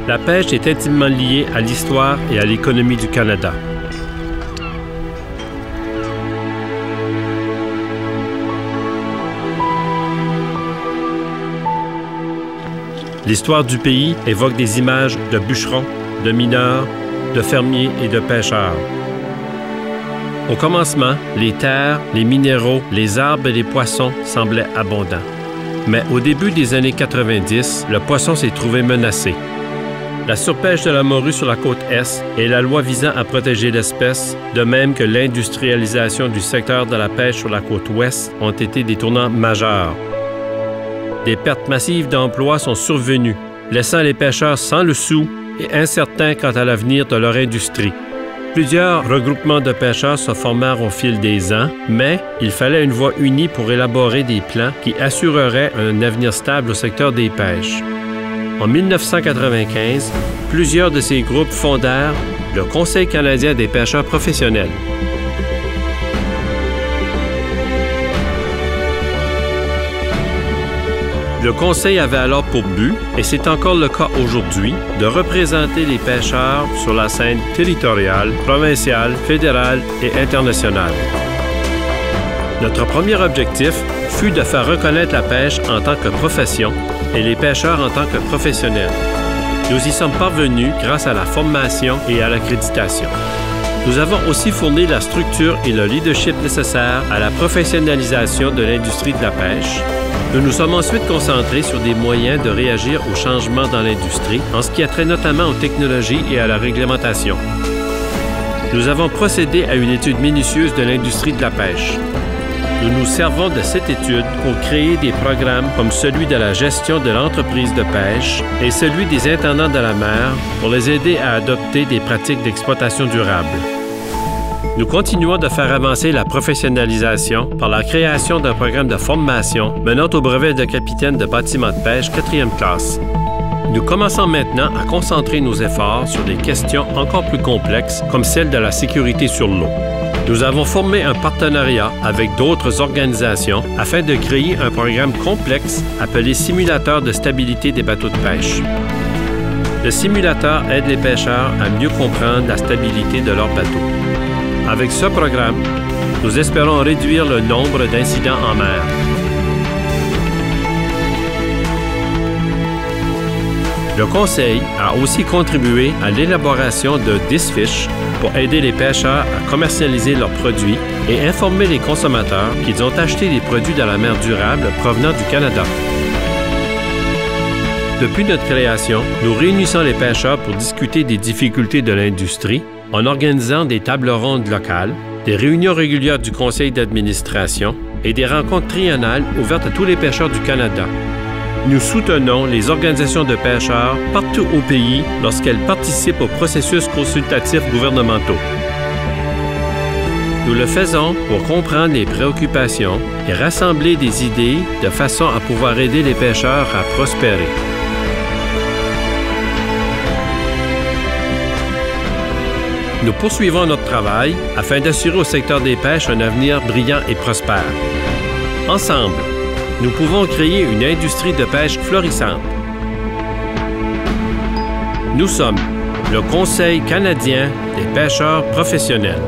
La pêche est intimement liée à l'histoire et à l'économie du Canada. L'histoire du pays évoque des images de bûcherons, de mineurs, de fermiers et de pêcheurs. Au commencement, les terres, les minéraux, les arbres et les poissons semblaient abondants. Mais au début des années 90, le poisson s'est trouvé menacé. La surpêche de la morue sur la côte Est et la loi visant à protéger l'espèce, de même que l'industrialisation du secteur de la pêche sur la côte Ouest, ont été des tournants majeurs. Des pertes massives d'emplois sont survenues, laissant les pêcheurs sans le sou et incertains quant à l'avenir de leur industrie. Plusieurs regroupements de pêcheurs se formèrent au fil des ans, mais il fallait une voix unie pour élaborer des plans qui assureraient un avenir stable au secteur des pêches. En 1995, plusieurs de ces groupes fondèrent le Conseil canadien des pêcheurs professionnels. Le Conseil avait alors pour but, et c'est encore le cas aujourd'hui, de représenter les pêcheurs sur la scène territoriale, provinciale, fédérale et internationale. Notre premier objectif fut de faire reconnaître la pêche en tant que profession et les pêcheurs en tant que professionnels. Nous y sommes parvenus grâce à la formation et à l'accréditation. Nous avons aussi fourni la structure et le leadership nécessaires à la professionnalisation de l'industrie de la pêche. Nous nous sommes ensuite concentrés sur des moyens de réagir aux changements dans l'industrie, en ce qui a trait notamment aux technologies et à la réglementation. Nous avons procédé à une étude minutieuse de l'industrie de la pêche. Nous nous servons de cette étude pour créer des programmes comme celui de la gestion de l'entreprise de pêche et celui des intendants de la mer pour les aider à adopter des pratiques d'exploitation durable. Nous continuons de faire avancer la professionnalisation par la création d'un programme de formation menant au brevet de capitaine de bâtiment de pêche 4e classe. Nous commençons maintenant à concentrer nos efforts sur des questions encore plus complexes comme celle de la sécurité sur l'eau. Nous avons formé un partenariat avec d'autres organisations afin de créer un programme complexe appelé Simulateur de stabilité des bateaux de pêche. Le simulateur aide les pêcheurs à mieux comprendre la stabilité de leurs bateaux. Avec ce programme, nous espérons réduire le nombre d'incidents en mer. Le Conseil a aussi contribué à l'élaboration de 10 fiches pour aider les pêcheurs à commercialiser leurs produits et informer les consommateurs qu'ils ont acheté des produits de la mer durable provenant du Canada. Depuis notre création, nous réunissons les pêcheurs pour discuter des difficultés de l'industrie en organisant des tables rondes locales, des réunions régulières du conseil d'administration et des rencontres triennales ouvertes à tous les pêcheurs du Canada. Nous soutenons les organisations de pêcheurs partout au pays lorsqu'elles participent aux processus consultatifs gouvernementaux. Nous le faisons pour comprendre les préoccupations et rassembler des idées de façon à pouvoir aider les pêcheurs à prospérer. Nous poursuivons notre travail afin d'assurer au secteur des pêches un avenir brillant et prospère. Ensemble, nous pouvons créer une industrie de pêche florissante. Nous sommes le Conseil canadien des pêcheurs professionnels.